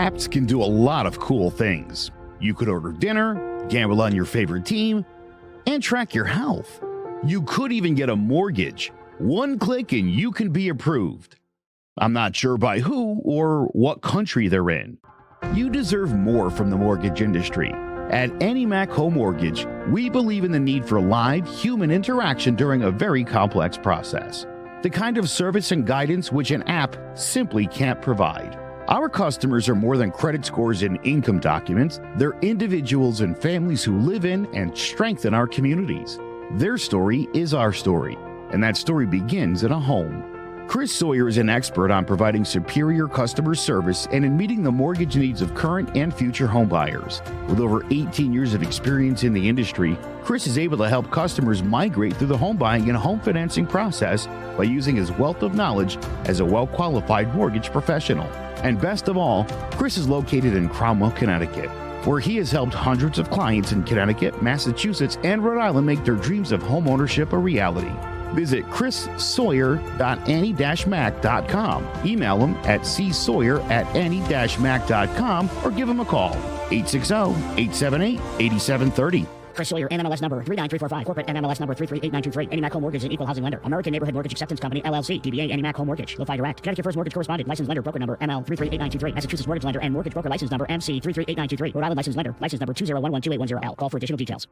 Apps can do a lot of cool things. You could order dinner, gamble on your favorite team, and track your health. You could even get a mortgage. One click and you can be approved. I'm not sure by who or what country they're in. You deserve more from the mortgage industry. At AnyMac Home Mortgage, we believe in the need for live human interaction during a very complex process. The kind of service and guidance which an app simply can't provide. Our customers are more than credit scores and income documents. They're individuals and families who live in and strengthen our communities. Their story is our story, and that story begins in a home. Chris Sawyer is an expert on providing superior customer service and in meeting the mortgage needs of current and future homebuyers. With over 18 years of experience in the industry, Chris is able to help customers migrate through the home buying and home financing process by using his wealth of knowledge as a well-qualified mortgage professional. And best of all, Chris is located in Cromwell, Connecticut, where he has helped hundreds of clients in Connecticut, Massachusetts, and Rhode Island make their dreams of homeownership a reality. Visit chrissawyer.any-mac.com. Email him at csawyer@any-mac.com or give him a call, 860-878-8730. Chris Sawyer, NMLS number 39345, corporate NMLS number 338923. AnyMac Home Mortgage is an equal housing lender. American Neighborhood Mortgage Acceptance Company, LLC. DBA AnyMac Home Mortgage. Lo-Fi Direct. Connecticut First Mortgage Correspondent. Licensed lender. Broker number ML 338923. Massachusetts Mortgage Lender and Mortgage Broker License number MC 338923. Rhode Island Licensed Lender. License number 201128110L. Call for additional details.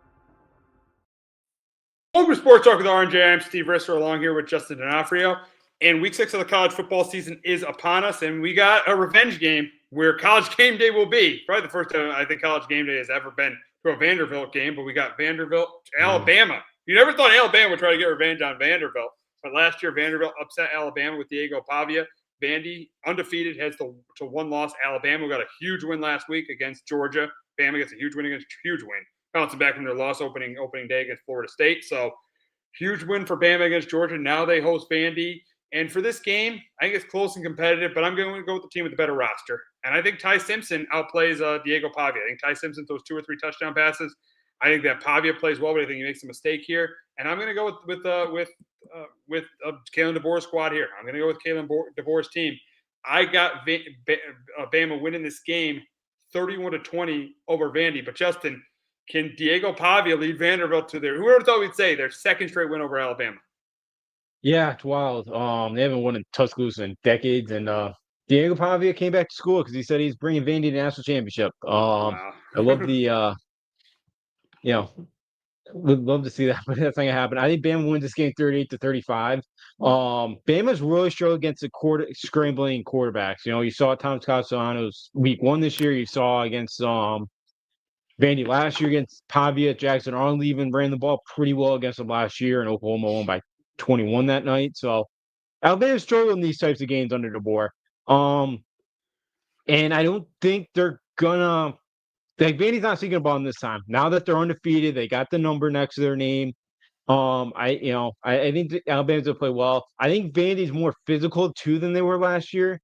Welcome to Sports Talk with R&J. I'm Steve Risser, along here with Justin D'Onofrio. And week 6 of the college football season is upon us, and we got a revenge game where College Game Day will be. Probably the first time I think College Game Day has ever been to a Vanderbilt game, but we got Vanderbilt, Alabama. You never thought Alabama would try to get revenge on Vanderbilt, but last year Vanderbilt upset Alabama with Diego Pavia. Vandy, undefeated, heads to one loss. Alabama got a huge win last week against Georgia. Bama gets a huge win against huge win. Bouncing back from their loss opening day against Florida State. So huge win for Bama against Georgia. Now they host Vandy. And for this game, I think it's close and competitive, but I'm going to go with the team with the better roster. And I think Ty Simpson outplays Diego Pavia. I think Ty Simpson throws 2 or 3 touchdown passes. I think that Pavia plays well, but I think he makes a mistake here. And I'm going to go with Kalen DeBoer's squad here. I'm going to go with Kalen DeBoer's team. I got Bama winning this game 31-20 over Vandy. But Justin, can Diego Pavia lead Vanderbilt to who would have thought we'd say their second straight win over Alabama? Yeah, it's wild. They haven't won in Tuscaloosa in decades, and Diego Pavia came back to school because he said he's bringing Vandy to the national championship. Wow. I love the, would love to see that, but that's not gonna happen. I think Bama wins this game 38-35. Bama's really struggled against the scrambling quarterbacks. You know, you saw Thomas Castellanos week 1 this year. You saw against Vandy last year against Pavia. Jackson Arnold even ran the ball pretty well against them last year, and Oklahoma won by 21 that night. So Alabama's struggling in these types of games under DeBoer. And I don't think they're gonna Vandy's not seeking a bomb this time. Now that they're undefeated, they got the number next to their name. I think Alabama's gonna play well. I think Vandy's more physical too than they were last year.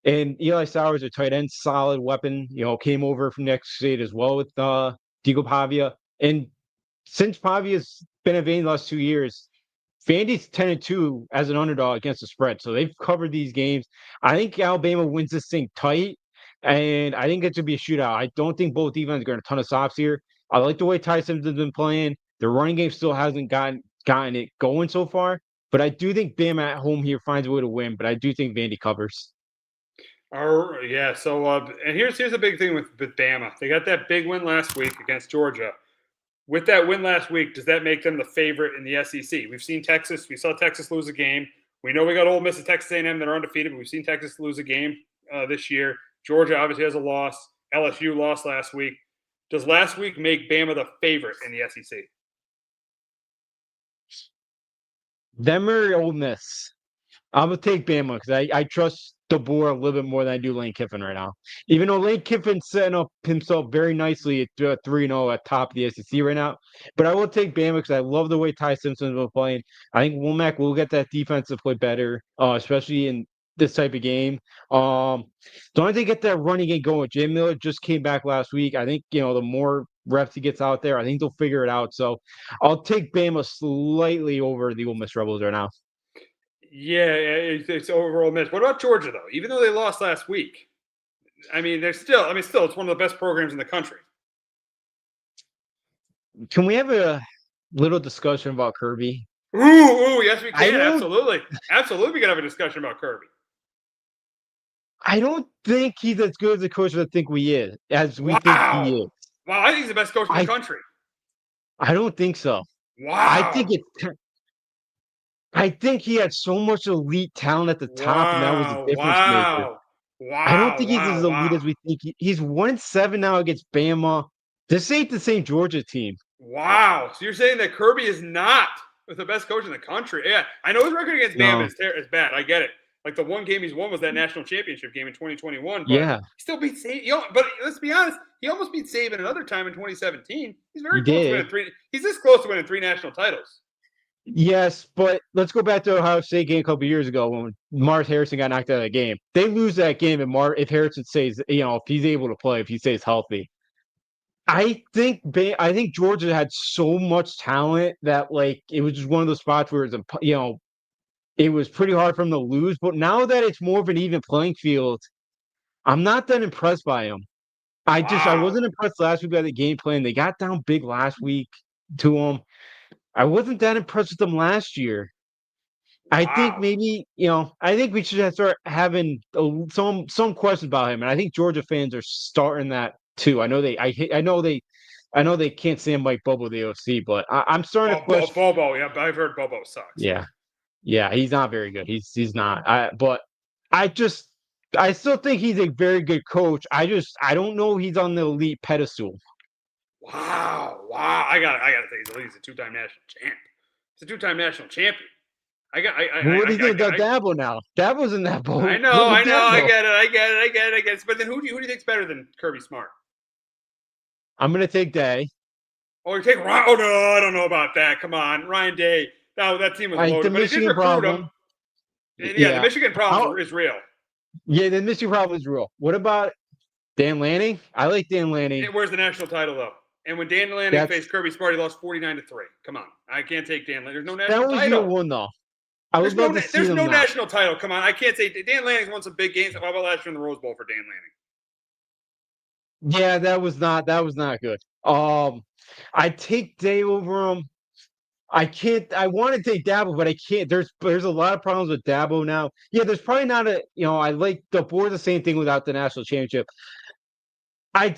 And Eli Sowers, a tight end, solid weapon, came over from Next State as well with Diego Pavia. And since Pavia's been at Vandy the last 2 years, Vandy's 10-2 as an underdog against the spread. So they've covered these games. I think Alabama wins this thing tight, and I think it should be a shootout. I don't think both defenses are going to ton of stops here. I like the way Ty Simpson's been playing. The running game still hasn't gotten it going so far. But I do think Bama at home here finds a way to win, but I do think Vandy covers. Yeah. So, and here's the big thing with Bama. They got that big win last week against Georgia. With that win last week, does that make them the favorite in the SEC? We saw Texas lose a game. We know we got Ole Miss and Texas A&M that are undefeated, but we've seen Texas lose a game this year. Georgia obviously has a loss. LSU lost last week. Does last week make Bama the favorite in the SEC? Them or Ole Miss? I'm going to take Bama because I trust DeBoer a little bit more than I do Lane Kiffin right now. Even though Lane Kiffin's setting up himself very nicely at 3-0 at top of the SEC right now. But I will take Bama because I love the way Ty Simpson's been playing. I think Womack will get that defense to play better, especially in this type of game. Don't they get that running game going? Jay Miller just came back last week. I think, the more reps he gets out there, I think they'll figure it out. So I'll take Bama slightly over the Ole Miss Rebels right now. Yeah, it's overall miss. What about Georgia, though? Even though they lost last week, I mean, still, it's one of the best programs in the country. Can we have a little discussion about Kirby? Ooh, yes, we I can. don't- Absolutely. Absolutely, we can have a discussion about Kirby. I don't think he's as good as a coach as I think we think he is. Wow, I think he's the best coach in the country. I don't think so. Wow. I think he had so much elite talent at the top, and that was a difference maker. Wow. I don't think he's as elite as we think. He's 1-7 now against Bama. This ain't the same Georgia team. Wow. So you're saying that Kirby is not the best coach in the country? Yeah, I know his record against Bama is bad. I get it. Like the one game he's won was that national championship game in 2021. But he still beat Saban. But let's be honest, he almost beat Saban another time in 2017. He's very close to winning three. He's this close to winning 3 national titles. Yes, but let's go back to the Ohio State game a couple years ago when Mark Harrison got knocked out of the game. They lose that game, and if Harrison stays, if he's able to play, if he stays healthy, I think Georgia had so much talent that like it was just one of those spots where it was pretty hard for him to lose. But now that it's more of an even playing field, I'm not that impressed by him. I wasn't impressed last week by the game plan. They got down big last week to him. I wasn't that impressed with them last year. I think maybe, I think we should start having some questions about him. And I think Georgia fans are starting that too. I know they can't stand Mike Bobo, the OC, but I'm starting to question. Bobo, yeah, I've heard Bobo sucks. Yeah, he's not very good. He's not. I still think he's a very good coach. I don't know he's on the elite pedestal. Wow. I gotta think he's a 2-time national champ. He's a 2-time national champion. What do you think about Dabo now? Dabo's in that boat. I know. I get it. But then who do you think's better than Kirby Smart? I'm gonna take Day. Oh, you take Ryan? Oh no, I don't know about that. Come on, Ryan Day. No, that team was loaded. But he did recruit him. Yeah, the Michigan problem is real. Yeah, the Michigan problem is real. What about Dan Lanning? I like Dan Lanning. Where's the national title though? And when Dan Lanning faced Kirby Smart, he lost 49-3. Come on, I can't take Dan Lanning. There's no national title. That was year one though. There's no national title. Come on, I can't say Dan Lanning's won some big games. How about last year in the Rose Bowl for Dan Lanning? Yeah, that was not good. I take Day over him. I want to take Dabo, but I can't. There's a lot of problems with Dabo now. Yeah, there's probably not I like the board the same thing without the national championship. All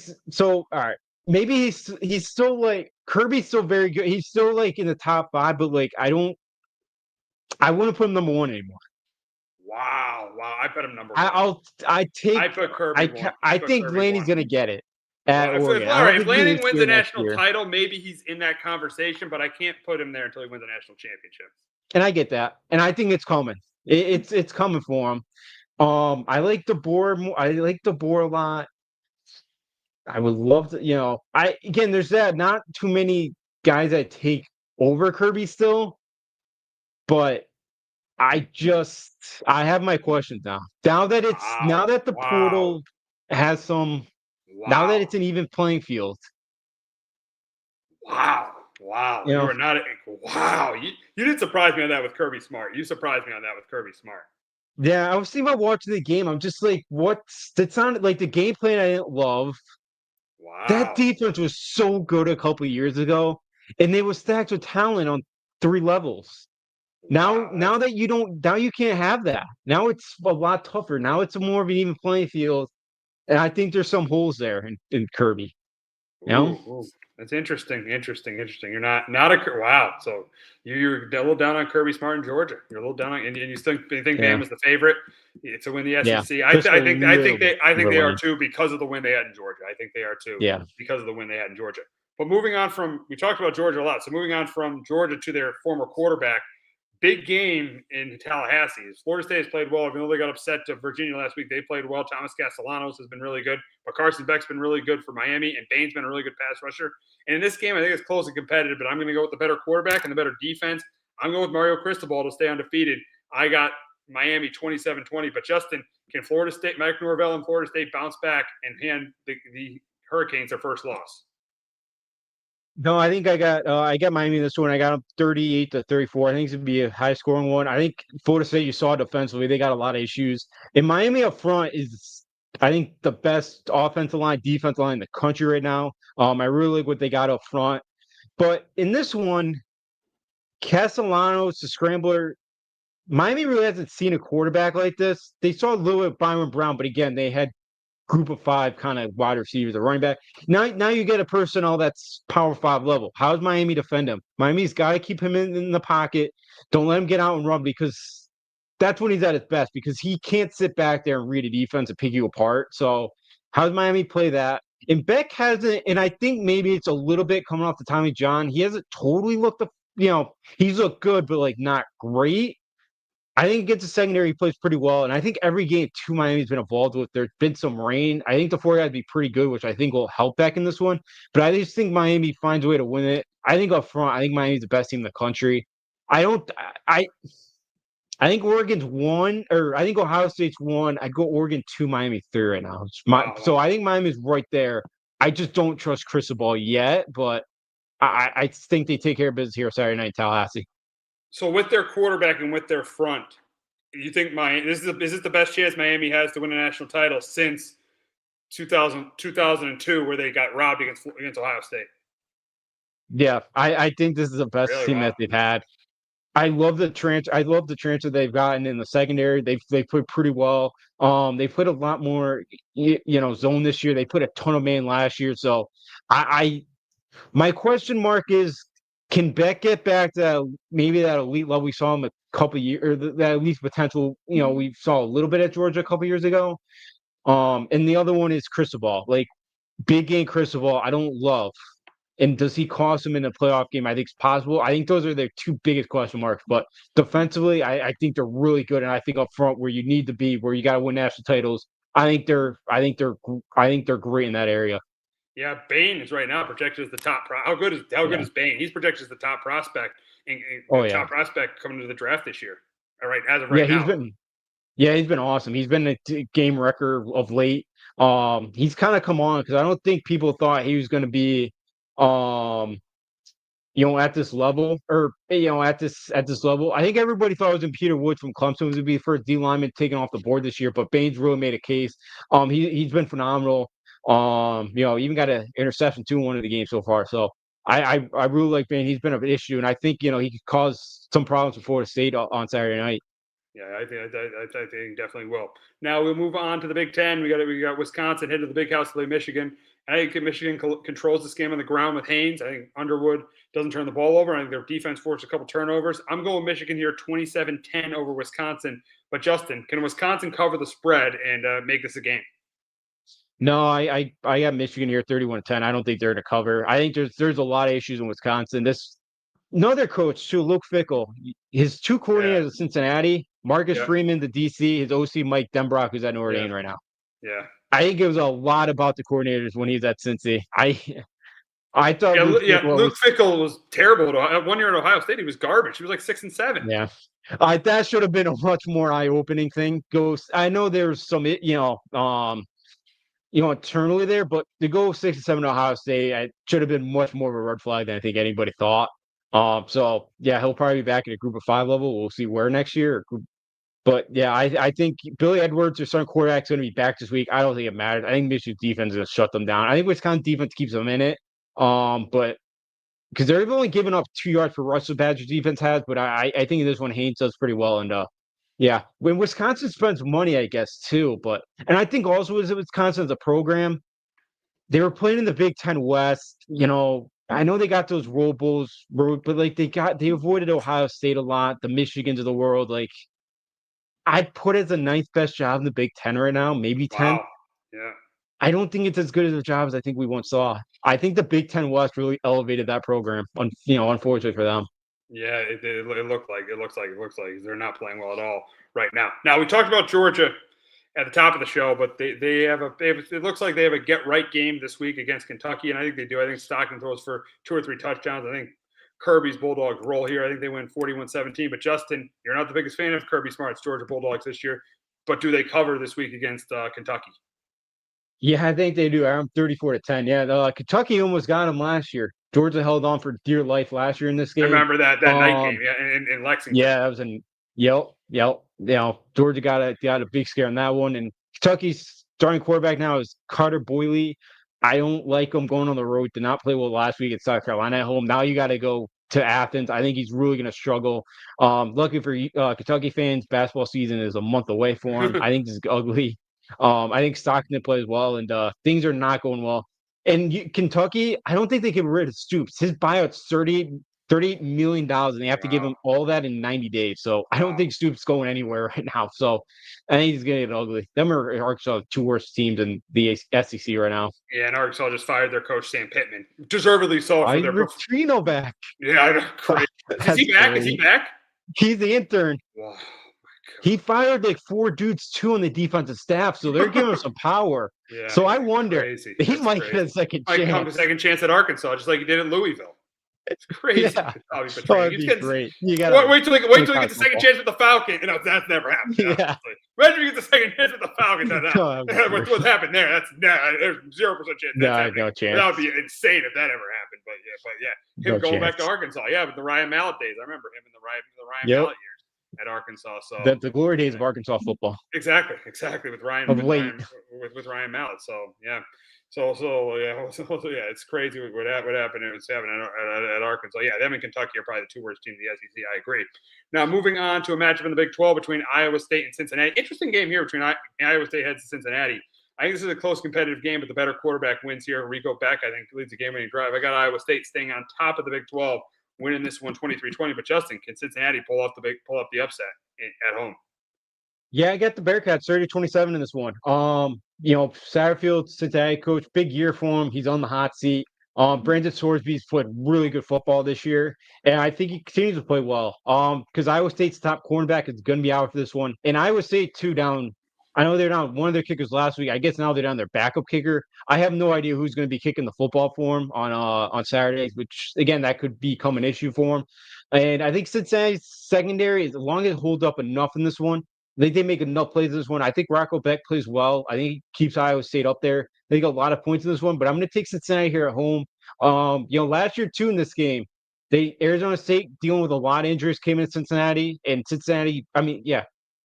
right. Maybe he's still like Kirby's still very good. He's still like in the top 5, but like I wouldn't put him number 1 anymore. Wow. I put him number 1. I put Kirby. I think Lanning's gonna get it. If Lanning wins the national title, maybe he's in that conversation, but I can't put him there until he wins the national championship. And I get that, and I think it's coming. It's coming for him. I like the board. I like the board a lot. I would love to. There's that. Not too many guys that take over Kirby still, but I have my questions now. Now that the portal has some. Now that it's an even playing field. Wow. You are not. Wow. You didn't surprise me on that with Kirby Smart. You surprised me on that with Kirby Smart. Yeah, I was thinking about watching the game. I'm just like, that sounded like the game plan I didn't love. Wow. That defense was so good a couple of years ago, and they were stacked with talent on 3 levels. Now that you can't have that. Now it's a lot tougher. Now it's more of an even playing field. And I think there's some holes there in Kirby. Ooh. That's interesting. You're not wow. So you're a little down on Kirby Smart in Georgia. You're a little down on, and you think Bama's the favorite to win the SEC. Yeah. I think they are too because of the win they had in Georgia. I think they are too. Yeah. Because of the win they had in Georgia. But moving on we talked about Georgia a lot. So moving on from Georgia to their former quarterback. Big game in Tallahassee. Florida State has played well. Even though they got upset to Virginia last week, they played well. Thomas Castellanos has been really good. But Carson Beck's been really good for Miami, and Bain's been a really good pass rusher. And in this game, I think it's close and competitive, but I'm going to go with the better quarterback and the better defense. I'm going with Mario Cristobal to stay undefeated. I got Miami 27-20. But Justin, can Florida State, Mike Norvell and Florida State bounce back and hand the Hurricanes their first loss? No, I think I got Miami in this one. I got them 38-34. I think it's gonna be a high scoring one. I think Florida State, you saw defensively, they got a lot of issues. And Miami up front is I think the best offensive line, defensive line in the country right now. I really like what they got up front. But in this one, Castellanos, the scrambler, Miami really hasn't seen a quarterback like this. They saw a little bit of Byron Brown, but again, they had group of 5 kind of wide receivers, a running back. Now you get a personnel that's power 5 level. How does Miami defend him? Miami's got to keep him in the pocket. Don't let him get out and run, because that's when he's at his best, because he can't sit back there and read a defense and pick you apart. So how does Miami play that? And Beck hasn't, and I think maybe it's a little bit coming off the Tommy John. He hasn't totally looked, he's looked good, but like not great. I think against the secondary, he plays pretty well. And I think every game, too, Miami's been involved with. There's been some rain. I think the 4 guys be pretty good, which I think will help Beck in this one. But I just think Miami finds a way to win it. I think up front, I think Miami's the best team in the country. I think Oregon's 1, or I think Ohio State's 1. I'd go Oregon 2, Miami 3 right now. So I think Miami's right there. I just don't trust Cristobal yet, but I think they take care of business here Saturday night in Tallahassee. So with their quarterback and with their front, you think is this the best chance Miami has to win a national title since 2002, where they got robbed against Ohio State? Yeah, I think this is the best team that they've had. I love the transfer they've gotten in the secondary. They played pretty well. They put a lot more zone this year. They put a ton of man last year. So my question mark is, can Beck get back to maybe that elite level we saw him a couple of years, or that at least potential, we saw a little bit at Georgia a couple of years ago. And the other one is Cristobal. Like, big game Cristobal, I don't love. And does he cost him in the playoff game? I think it's possible. I think those are their 2 biggest question marks. But defensively, I think they're really good. And I think up front, where you need to be, where you got to win national titles, I think they're great in that area. Yeah, Bain is right now projected as the top. How good is Bain? He's projected as the top prospect top prospect coming to the draft this year. All right, as of right now. He's been awesome. He's been a game wrecker of late. He's kind of come on, because I don't think people thought he was going to be, at this level, or at this level. I think everybody thought it was in Peter Woods from Clemson was going to be the first D lineman taken off the board this year, but Bain's really made a case. He's been phenomenal. Even got an interception too in one of the games so far. So I really like Bain. He's been an issue, and I think he could cause some problems for Florida State on Saturday night. Yeah, I think definitely will. Now we'll move on to the Big Ten. We got Wisconsin headed to the Big House to play Michigan. I think Michigan controls this game on the ground with Haynes. I think Underwood doesn't turn the ball over. I think their defense forced a couple turnovers. I'm going Michigan here, 27-10 over Wisconsin. But Justin, can Wisconsin cover the spread and make this a game? No, I got Michigan here, 31-10. I don't think they're to cover. I think there's a lot of issues in Wisconsin. Another coach too, Luke Fickell. His 2 coordinators at Cincinnati, Marcus Freeman, the DC, his OC Mike Denbrock, who's at Notre Dame right now. Yeah, I think it was a lot about the coordinators when he was at Cincy. I thought Luke Fickell was terrible. 1 year at Ohio State, he was garbage. He was like 6-7. Yeah, that should have been a much more eye-opening thing. I know there's some internally there, but to go 6-7 to Ohio State, it should have been much more of a red flag than I think anybody thought. So yeah, he'll probably be back at a group of 5 level. We'll see where next year. But yeah, I think Billy Edwards, their starting quarterback, is going to be back this week. I don't think it matters. I think Michigan's defense is going to shut them down. I think Wisconsin defense keeps them in it. But because they've only given up 2 yards per rush, so Badger defense has. But I think in this one, Haynes does pretty well. And yeah, when Wisconsin spends money, I guess too. And I think also as Wisconsin as a program, they were playing in the Big Ten West. I know they got those Rose Bowls, but like they avoided Ohio State a lot, the Michigans of the world. Like, I'd put it as the 9th best job in the Big Ten right now, maybe 10. Wow. Yeah. I don't think it's as good as a job as I think we once saw. I think the Big Ten West really elevated that program. Unfortunately for them. Yeah, it looks like they're not playing well at all right now. Now we talked about Georgia at the top of the show, but it looks like they have a get right game this week against Kentucky, and I think they do. I think Stockton throws for 2 or 3 touchdowns. I think Kirby's Bulldogs roll here. I think they win 41-17. But Justin, you're not the biggest fan of Kirby Smart's Georgia Bulldogs this year, but do they cover this week against Kentucky? Yeah, I think they do. I'm 34-10. Yeah, Kentucky almost got them last year. Georgia held on for dear life last year in this game. I remember that night game, in Lexington. Yeah, that was in Georgia got a big scare on that one, and Kentucky's starting quarterback now is Carter Boyle. I don't like him going on the road. Did not play well last week at South Carolina at home. Now you got to go to Athens. I think he's really going to struggle. Lucky for Kentucky fans, basketball season is a month away for him. I think this is ugly. I think Stockton plays well, and things are not going well. And Kentucky, I don't think they can get rid of Stoops. His buyout's $38 million, and they have to give him all that in 90 days. So I don't think Stoops going anywhere right now. So I think he's going to get ugly. Them are Arkansas, two worst teams in the SEC right now. Yeah, and Arkansas just fired their coach, Sam Pittman. Deservedly so. For their Trino back. Yeah, I know. Crazy. Is he back? Is he back? He's the intern. Wow. He fired like 4 dudes, 2 on the defensive staff, so they're giving him some power. Yeah, so I wonder, he might get a second chance. Might come a second chance at Arkansas, just like he did at Louisville. It's crazy. Yeah. That'd be great. You got wait till he gets the second chance with the Falcon. You know, that's never happened. Yeah. Imagine you get the second chance with the Falcon. What happened there? There's 0% chance. No chance. That would be insane if that ever happened. But yeah, him going back to Arkansas. Yeah, with the Ryan Mallett days. I remember him in the Ryan Mallett years at Arkansas. So the glory days of Arkansas football. Exactly with Ryan with Ryan Mallett. So yeah. So it's crazy what happened. It was happening at Arkansas. Yeah, them and Kentucky are probably the 2 worst teams in the SEC. I agree. Now moving on to a matchup in the Big 12 between Iowa State and Cincinnati. Interesting game here between Iowa State heads to Cincinnati. I think this is a close competitive game, but the better quarterback wins here. Rico Beck, I think, leads the game-winning drive. I got Iowa State staying on top of the Big 12, winning this one 23-20. But Justin, can Cincinnati pull up the upset at home? Yeah, I got the Bearcats 30-27 in this one. Satterfield, Cincinnati coach, big year for him. He's on the hot seat. Brandon Sorsby's played really good football this year, and I think he continues to play well. Because Iowa State's top cornerback is going to be out for this one, and Iowa State down. I know they're down one of their kickers last week. I guess now they're down their backup kicker. I have no idea who's going to be kicking the football for him on Saturdays, which again that could become an issue for him. And I think Cincinnati's secondary, as long as it holds up enough in this one. I think they make enough plays in this one. I think Rocco Beck plays well. I think he keeps Iowa State up there. They got a lot of points in this one, but I'm going to take Cincinnati here at home. Last year too in this game, Arizona State dealing with a lot of injuries came in Cincinnati, and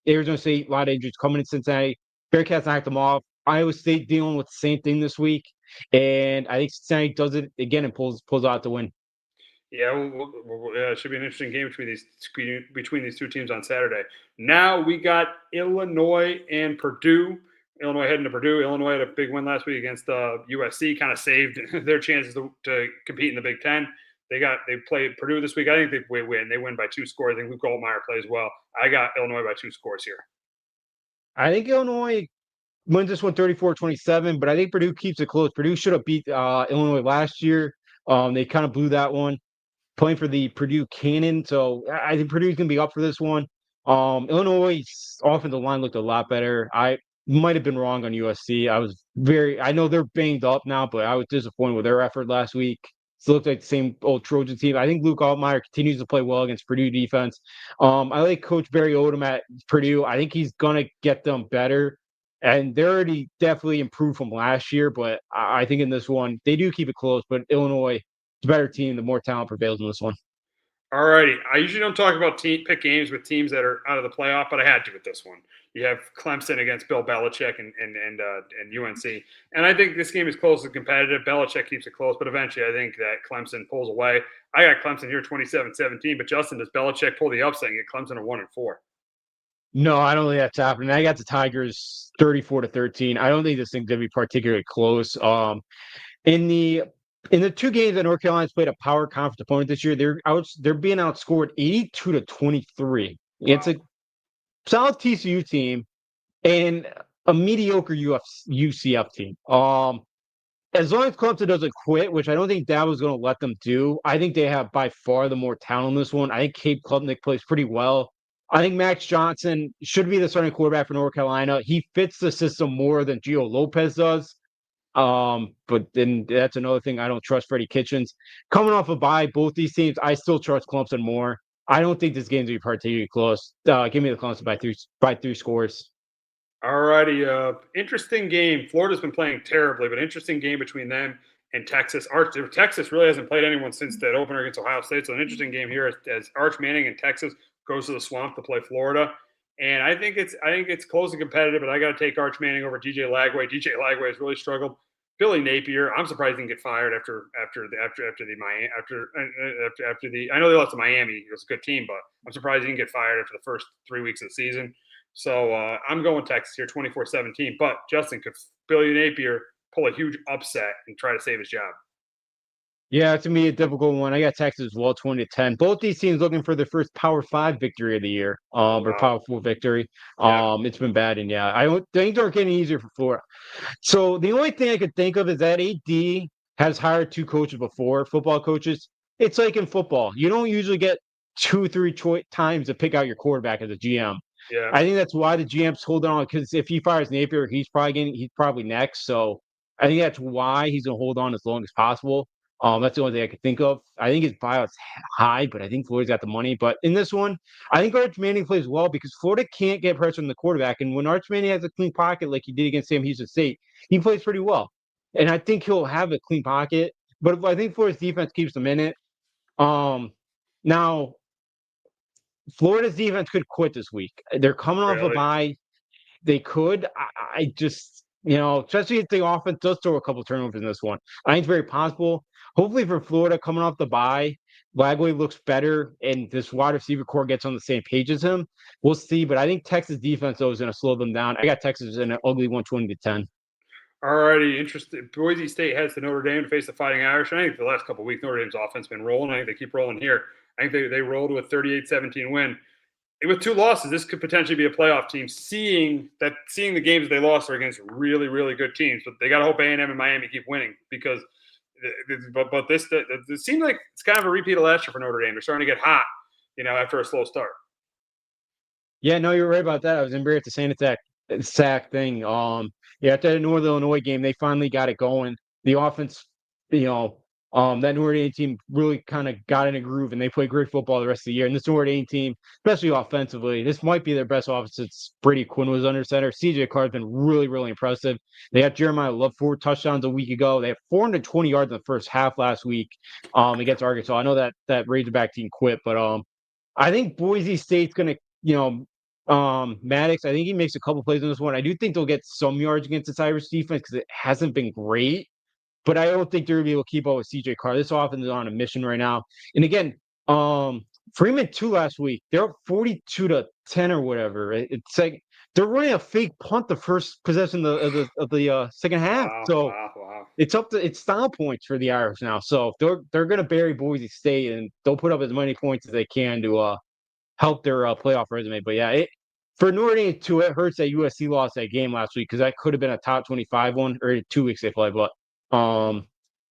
Arizona State a lot of injuries coming in Cincinnati. Bearcats knocked them off. Iowa State dealing with the same thing this week, and I think Cincinnati does it again and pulls out the win. Yeah, it should be an interesting game between these 2 teams on Saturday. Now we got Illinois and Purdue. Illinois heading to Purdue. Illinois had a big win last week against USC, kind of saved their chances to compete in the Big Ten. They played Purdue this week. I think they win. They win by 2 scores. I think Luke Goldmeyer plays well. I got Illinois by 2 scores here. I think Illinois wins this one 34-27, but I think Purdue keeps it close. Purdue should have beat Illinois last year. They kind of blew that one. Playing for the Purdue Cannon, so I think Purdue's going to be up for this one. Illinois' offensive line looked a lot better. I might have been wrong on USC. I know they're banged up now, but I was disappointed with their effort last week. It looked like the same old Trojan team. I think Luke Altmaier continues to play well against Purdue defense. I like Coach Barry Odom at Purdue. I think he's going to get them better. And they're already definitely improved from last year, but I think in this one, they do keep it close, but Illinois, the better team, the more talent prevails in this one. All righty. I usually don't talk about pick games with teams that are out of the playoff, but I had to with this one. You have Clemson against Bill Belichick and UNC. And I think this game is close and competitive. Belichick keeps it close, but eventually I think that Clemson pulls away. I got Clemson here 27-17, but Justin, does Belichick pull the upset and get Clemson to 1-4? No, I don't think that's happening. I got the Tigers 34-13. I don't think this thing's going to be particularly close. In the 2 games that North Carolina's played a power conference opponent this year, they're being outscored 82-23. Wow. It's a solid TCU team and a mediocre UCF team. As long as Clemson doesn't quit, which I don't think Dabo's going to let them do, I think they have by far the more talent in this one. I think Cade Klubnik plays pretty well. I think Max Johnson should be the starting quarterback for North Carolina. He fits the system more than Gio Lopez does. But then that's another thing. I don't trust Freddie Kitchens. Coming off a bye, both these teams, I still trust Clemson more. I don't think this game's going to be particularly close. Give me the Clemson by 3 scores. All righty. Interesting game. Florida's been playing terribly, but interesting game between them and Texas. Texas really hasn't played anyone since that opener against Ohio State. So an interesting game here as Arch Manning and Texas goes to the Swamp to play Florida. And I think it's close and competitive, but I got to take Arch Manning over DJ Lagway. DJ Lagway has really struggled. Billy Napier, I'm surprised he didn't get fired after the I know they lost to Miami. It was a good team, but I'm surprised he didn't get fired after the first 3 weeks of the season. So I'm going Texas here, 24-17. But Justin, could Billy Napier pull a huge upset and try to save his job? Yeah, to me, a difficult one. I got Texas as well, 20-10. Both these teams looking for their first Power 5 victory of the year, or Power 4 victory. Yeah. It's been bad, and I don't think they're getting easier for Florida. So the only thing I could think of is that AD has hired 2 coaches before, football coaches. It's like in football, you don't usually get 2-3 times to pick out your quarterback as a GM. Yeah. I think that's why the GM's holding on, because if he fires Napier, he's probably next. So I think that's why he's gonna hold on as long as possible. That's the only thing I could think of. I think his buyout's high, but I think Florida's got the money. But in this one, I think Arch Manning plays well because Florida can't get pressure on the quarterback. And when Arch Manning has a clean pocket like he did against Sam Houston State, he plays pretty well. And I think he'll have a clean pocket. But I think Florida's defense keeps them in it. Now, Florida's defense could quit this week. They're coming off a bye. They could. I just, especially if the offense does throw a couple turnovers in this one. I think it's very possible. Hopefully for Florida, coming off the bye, Lagway looks better, and this wide receiver core gets on the same page as him. We'll see, but I think Texas defense, though, is going to slow them down. I got Texas in an ugly 120-10. Alrighty, interested. Boise State heads to Notre Dame to face the Fighting Irish. I think the last couple of weeks, Notre Dame's offense has been rolling. I think they keep rolling here. I think they rolled with 38-17 win. With 2 losses, this could potentially be a playoff team. Seeing the games they lost are against really, really good teams, but they got to hope A&M and Miami keep winning because. But this it seems like it's kind of a repeat of last year for Notre Dame. They're starting to get hot, after a slow start. Yeah, no, you're right about that. I was embarrassed to say the sack thing. After the Northern Illinois game, they finally got it going. The offense, that Notre Dame team really kind of got in a groove, and they played great football the rest of the year. And this Notre Dame team, especially offensively, this might be their best offense since Brady Quinn was under center. CJ Carr's been really, really impressive. They had Jeremiah Love 4 touchdowns a week ago. They had 420 yards in the first half last week against Arkansas. I know that Razorback team quit, but I think Boise State's going to, Maddox, I think he makes a couple plays in this one. I do think they'll get some yards against this Irish defense because it hasn't been great. But I don't think they're going to be able to keep up with CJ Carr. This offense is on a mission right now. And again, Freeman 2 last week. They're up 42-10 or whatever. It's like they're running a fake punt the first possession of the second half. Wow. It's style points for the Irish now. So they're going to bury Boise State, and they'll put up as many points as they can to help their playoff resume. But yeah, for Notre Dame too, it hurts that USC lost that game last week because that could have been a top 25 one, or 2 weeks they played. But so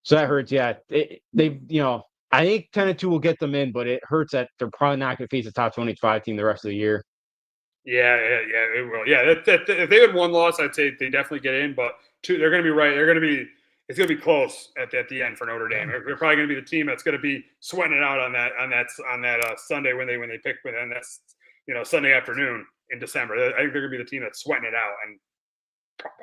that hurts. Yeah, I think 10-2 will get them in, but it hurts that they're probably not going to face a top 25 team the rest of the year. Yeah, it will. Yeah, if they had 1 loss, I'd say they definitely get in. But 2, they're going to be right. It's going to be close at the end for Notre Dame. They're probably going to be the team that's going to be sweating it out on that Sunday when they pick, and that's Sunday afternoon in December. I think they're going to be the team that's sweating it out and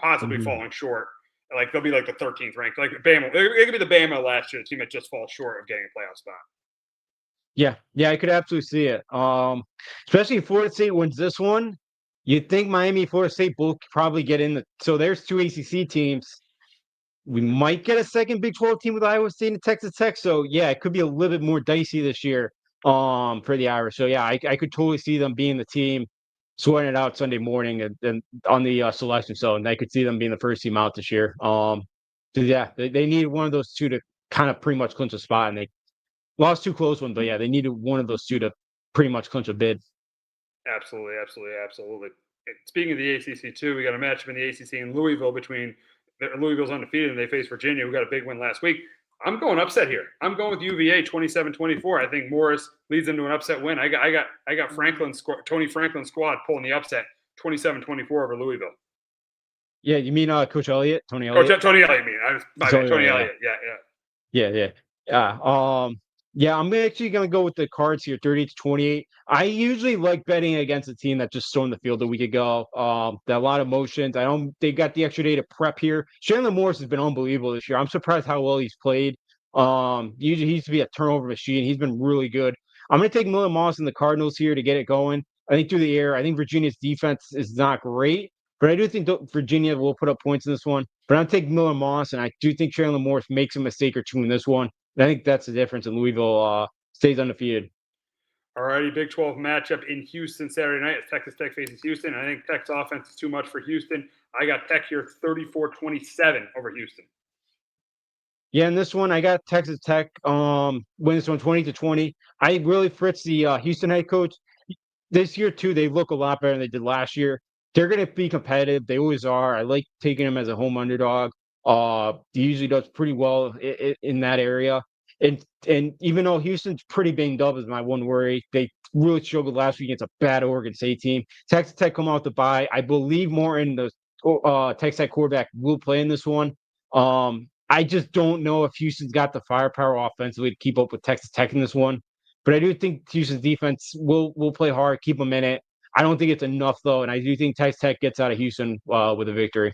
possibly falling short. Like they'll be like the 13th ranked, like Bama. It could be the Bama last year, the team that just falls short of getting a playoff spot. Yeah, I could absolutely see it. Especially if Florida State wins this one, you'd think Miami and Florida State both probably get in. So there's 2 ACC teams. We might get a second Big 12 team with Iowa State and Texas Tech. So yeah, it could be a little bit more dicey this year for the Irish. So yeah, I could totally see them being the team sweating it out Sunday morning and on the selection zone. I could see them being the first team out this year. So yeah, they needed one of those 2 to kind of pretty much clinch a spot, and they lost 2 close ones. But yeah, they needed one of those 2 to pretty much clinch a bid. Absolutely. Speaking of the ACC too, we got a matchup in the ACC in Louisville between Louisville's undefeated and they face Virginia, who got a big win last week. I'm going upset here. I'm going with UVA 27-24. I think Morris leads them to an upset win. I got Tony Franklin's squad pulling the upset 27-24 over Louisville. Yeah, you mean Coach Elliott? Tony Elliott? Tony Elliott, Tony Elliott. Yeah. Yeah, I'm actually going to go with the Cards here, 38-28. I usually like betting against a team that just stormed the field a week ago. That a lot of motions. They got the extra day to prep here. Chandler Morris has been unbelievable this year. I'm surprised how well he's played. Usually he used to be a turnover machine. He's been really good. I'm going to take William Moss and the Cardinals here to get it going I think through the air, I think Virginia's defense is not great, but I do think Virginia will put up points in this one. But I'm taking Miller Moss, and I do think Chandler Morris makes a mistake or two in this one. And I think that's the difference, and Louisville stays undefeated. All righty, Big 12 matchup in Houston Saturday night as Texas Tech faces Houston. I think Tech's offense is too much for Houston. I got Tech here 34-27 over Houston. Yeah, in this one, I got Texas Tech win this one 20-20. I really Fritz, the Houston head coach, this year too, they look a lot better than they did last year. They're going to be competitive. They always are. I like taking them as a home underdog. He usually does pretty well in that area. And even though Houston's pretty banged up is my one worry, they really struggled last week against a bad Oregon State team. Texas Tech come out to bye. I believe more in the Texas Tech quarterback will play in this one. I just don't know if Houston's got the firepower offensively to keep up with Texas Tech in this one. But I do think Houston's defense will play hard, keep them in it. I don't think it's enough, though, and I do think Texas Tech gets out of Houston with a victory.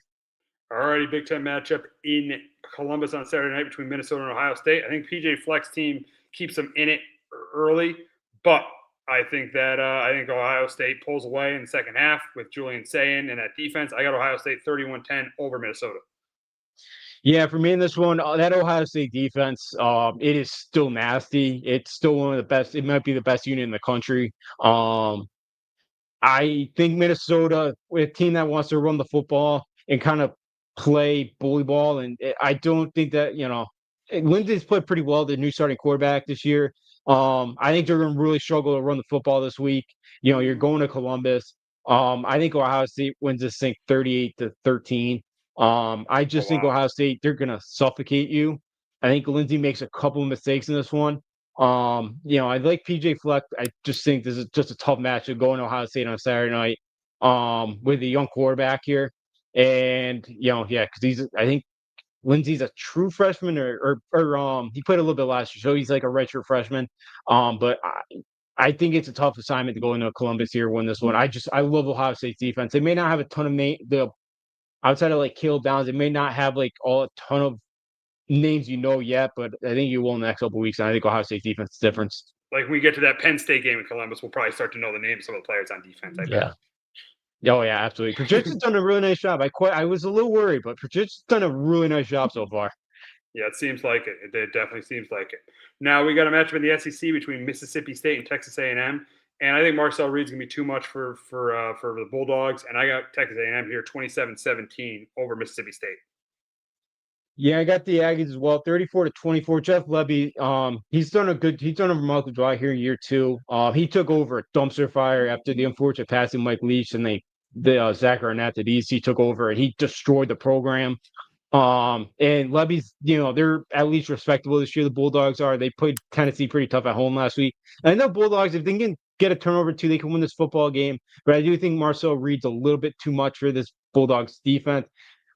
All righty, Big Ten matchup in Columbus on Saturday night between Minnesota and Ohio State. I think PJ Fleck's team keeps them in it early, but I think that Ohio State pulls away in the second half with Julian Sayin and that defense. I got Ohio State 31-10 over Minnesota. Yeah, for me in this one, that Ohio State defense, it is still nasty. It's still one of the best. It might be the best unit in the country. I think Minnesota, a team that wants to run the football and kind of play bully ball, and I don't think that, Lindsey's played pretty well, the new starting quarterback this year. I think they're going to really struggle to run the football this week. You're going to Columbus. I think Ohio State wins this thing 38-13. I just think Ohio State, they're going to suffocate you. I think Lindsey makes a couple of mistakes in this one. I like PJ Fleck. I just think this is just a tough match to go in Ohio State on a Saturday night with a young quarterback here. And, because I think Lindsey's a true freshman or he played a little bit last year, so he's like a redshirt freshman. But I think it's a tough assignment to go into Columbus here, win this one. I love Ohio State's defense. They may not have a ton of outside of like Caleb Downs, they may not have like a ton of names yet, but I think you will in the next couple of weeks. And I think Ohio State's defense is different. Like when we get to that Penn State game in Columbus, we'll probably start to know the names of some of the players on defense. Yeah. Oh yeah, absolutely. Patricia's done a really nice job. I was a little worried, but Patricia's done a really nice job so far. Yeah, it seems like it. It definitely seems like it. Now we got a matchup in the SEC between Mississippi State and Texas A&M. And I think Marcel Reed's going to be too much for the Bulldogs. And I got Texas A&M here 27-17 over Mississippi State. Yeah, I got the Aggies as well, 34-24. Jeff Lebby, he's done a remarkable job here in year two. He took over a dumpster fire after the unfortunate passing Mike Leach and Zach Arnett at DC took over, and he destroyed the program. And Lebby's, they're at least respectable this year. The Bulldogs are. They played Tennessee pretty tough at home last week. And I know Bulldogs, if they can get a turnover too, they can win this football game. But I do think Marcel Reed's a little bit too much for this Bulldogs defense.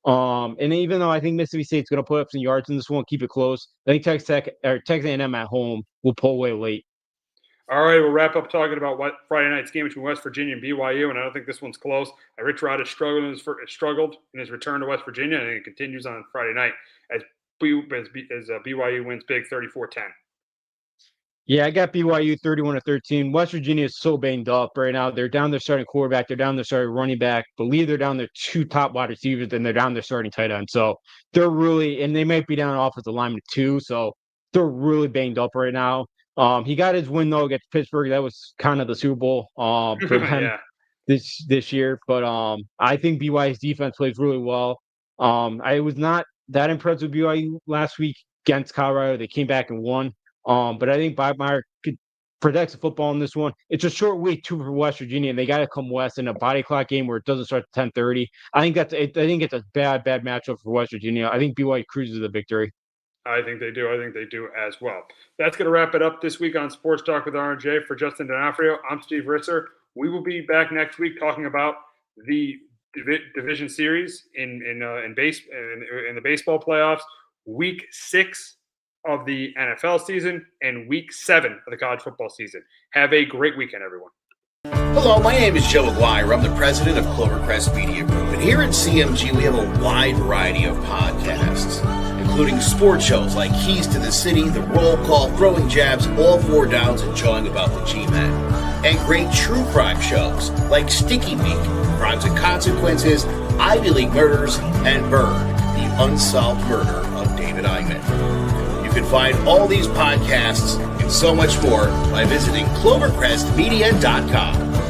And even though I think Mississippi State's going to put up some yards in this one, keep it close, I think Texas A&M at home will pull away late. All right, we'll wrap up talking about what Friday night's game between West Virginia and BYU, and I don't think this one's close. Rich Rod has struggled in his return to West Virginia, and it continues on Friday night as BYU wins big 34-10. Yeah, I got BYU 31-13. West Virginia is so banged up right now. They're down their starting quarterback. They're down their starting running back. Believe they're down their two top wide receivers, and they're down their starting tight end. So they're really, and they might be down offensive lineman too. So they're really banged up right now. He got his win though against Pittsburgh. That was kind of the Super Bowl for them this year. But I think BYU's defense plays really well. I was not that impressed with BYU last week against Colorado. They came back and won. But I think Bob Meyer could protect the football in this one. It's a short week too for West Virginia, and they got to come west in a body clock game where it doesn't start at 10:30. I think it's a bad matchup for West Virginia. I think BYU cruises the victory. I think they do. I think they do as well. That's going to wrap it up this week on Sports Talk with R&J. For Justin D'Onofrio, I'm Steve Risser. We will be back next week talking about the division series in the baseball playoffs, week 6 of the NFL season and week 7 of the college football season. Have a great weekend, everyone. Hello, my name is Joe Aguirre. I'm the president of Clovercrest Media Group. And here at CMG, we have a wide variety of podcasts, including sports shows like Keys to the City, The Roll Call, Throwing Jabs, All Four Downs, and Jawing About the G-Men. and great true crime shows like Sticky Week, Crimes and Consequences, Ivy League Murders, and Burn, the unsolved murder of David Eichmann. You can find all these podcasts and so much more by visiting clovercrestmedia.com.